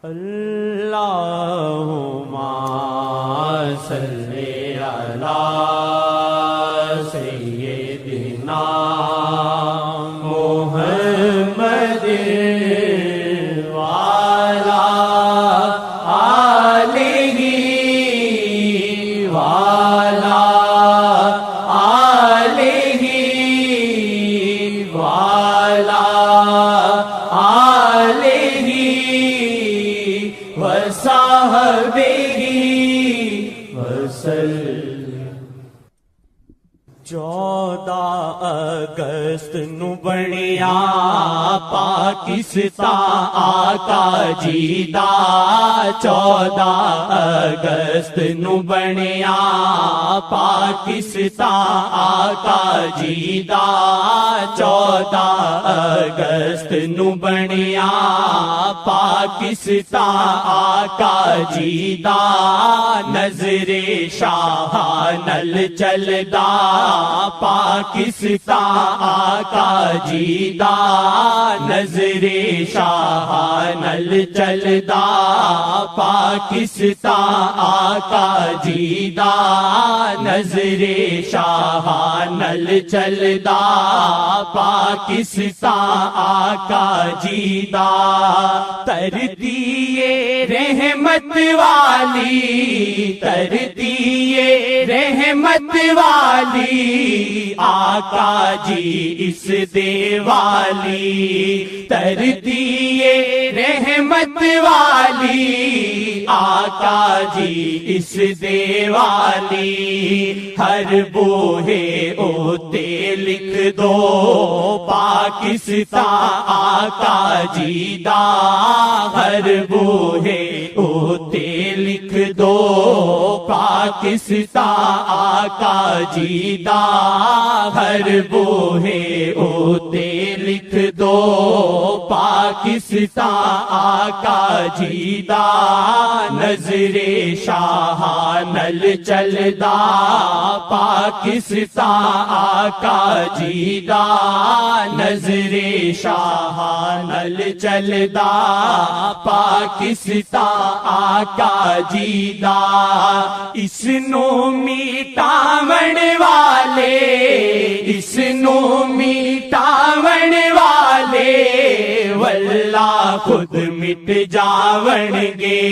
اللہم صلی علی سیدنا محمد وعلی آلہ وعلی آلہ وعلی آلہ وصحبہ وسلم۔ 14 اگست نو بنیا پاکستان آقا جی دا، 14 اگست نو بنیا پاکستان آقا جی دا، 14 اگست نو بنیا پاکستان آقا جی دا، نظر شاہ نل چلدا پاکستان آقا جی دا، نظر شاہ نل چلدا پاکستان آقا جی دا، نظر شاہ نل چلدا پاکستان آقا جی دا، تردیے رحمت والی، تردیے رحمت والی آقا جی اس دیوالی، تردیے رحمت والی آقا جی اس دیوالی، ہر بوہے اوتے لکھ دو پاکستان آقا جی دا، ہر بوہے اوتے لکھ دو پاکستان آقا جی دا، ہر بوہے اوتے لکھ دو پاکستان آقا جی دا، نظر شاہ نل چلدا پاکستان آقا جی دا، نظر شاہ نل چلدا پاکستان آقا جی دا، اس نو میٹاون والے، اس نو میٹاون والے واللہ خود مٹ جاون گے،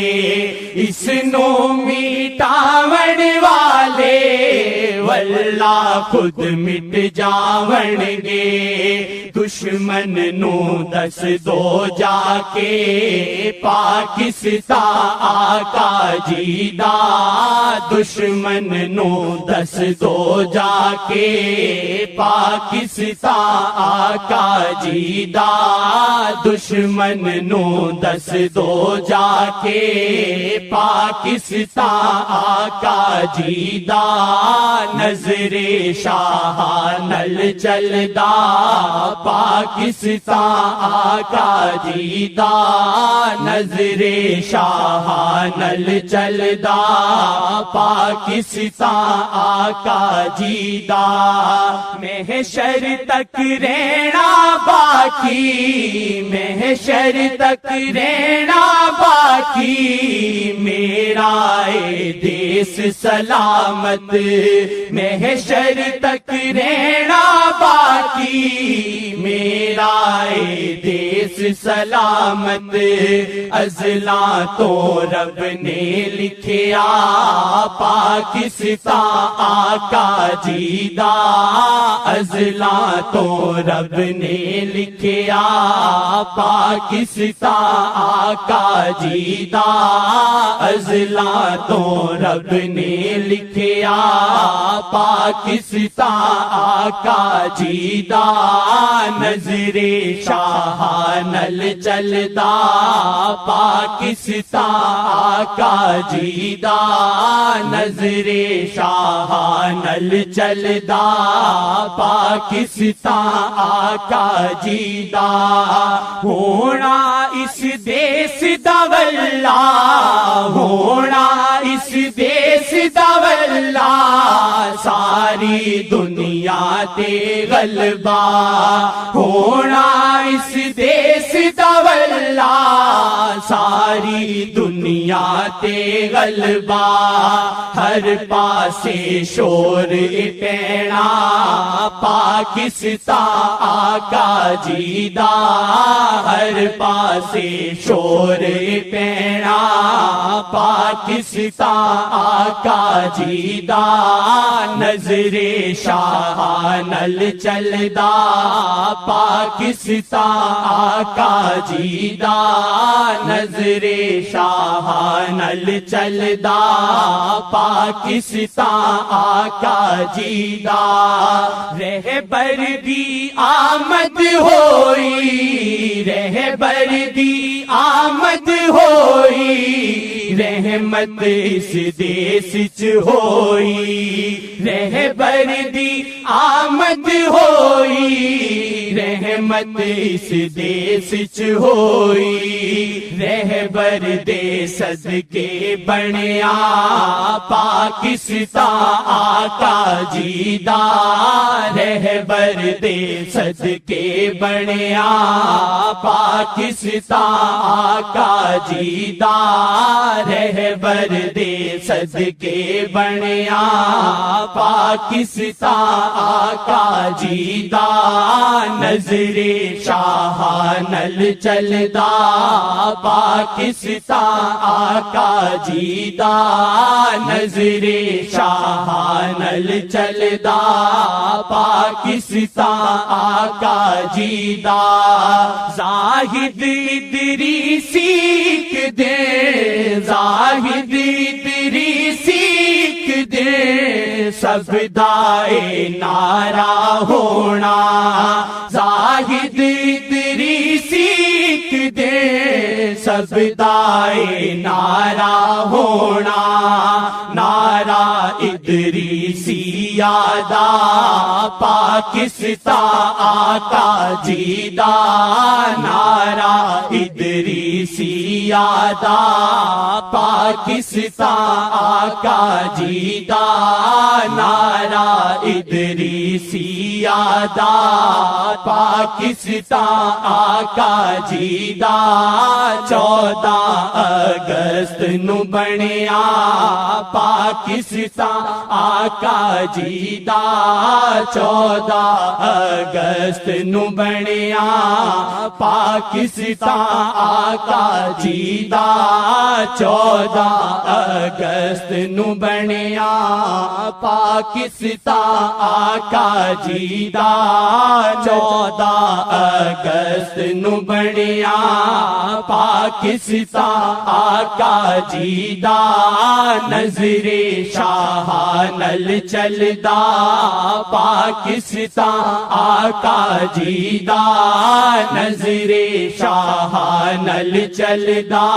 اس نو میٹاون والے واللہ خود مٹ جاون گے، دشمن نو دس دو جا کے پاکستان آقا جی دا، دشمن نو دس دو جا کے پاکستان آقا جی دا، دشمن نو دس دو جا کے پاکستان آقا جی دا، نظر شاہ نل چلدا پاکستان آقا جی دا، نظر شاہ نل چلدا پاکستان آقا جی دا، محشر تک رہنا باقی، محشر تک رہنا باقی، میرا اے دیس سلامت، محشر تک رہنا باقی، میرا اے دیس سلامت، ازلاں تو رب نے لکھیا پاکستان آقا جی دا، ازلاں تو رب نے لکھیا پاکستان آقا جی دا، ازلاں تو رب نے لکھیا پاکستان آقا جی دا، نظر شاہ نل چلدا پاکستان آقا جی دا، نظر شاہ نل چلدا پاکستان آقا جی دا، ہونا اس دیس دا واللہ، ہونا اس دیس دا واللہ، ساری دنیا تے غلبہ ہونا اس دیس دا واللہ، ساری ساری دنیا تے غلبہ ہر پاسے شور پینا پاکستان آقا جی دا ہر پاسے شور پینا پاکستان آقا جی دا نظر شاہ نل چلدا پاکستان آقا جی دا نظر شاہ نل چلدا پاکستان آقا جی دا رہبر دی آمد ہوئی رہبر دی آمد ہوئی رحمت اس دیس چ ہوئی رہبر دی آمد ہوئی رحمت اس دیس چ ہوئی رہبر دے صدقے بنیا پاکستان آقا جی دا رہبر دے صدقے بنیا پاکستان آقا جی دا رہبر دے صدقے بنیا پاکستان آقا جی دا نظر شاہ نل چلدا پاکستان آقا جی دا نظر شاہ نل چلدا پاکستان آقا جی دا زاہد ادریسی دے زاہد ادریسی دے سب دائے نعرہ ہونا زاہد ادریسی دے سب دائے نعرہ ہونا نعرہ ادریسی یادا پاکستان آقا جی دا نعرہ ادریسی یادا پاکستان آقا جی دا نعرہ ادریسی یادا پاکستان آقا جی دا 14 اگست نو بنیا پاکستان آقا جی دا 14 اگست نو بنیا پاکستان آقا جی دا 14 اگست نو بنیا پاکستان آقا جی دا 14 اگست نو بنیا پاکستان آقا جی دا نظر شاہ نل چلدا پاکستان آقا جی دا نظر شاہ نل چلدا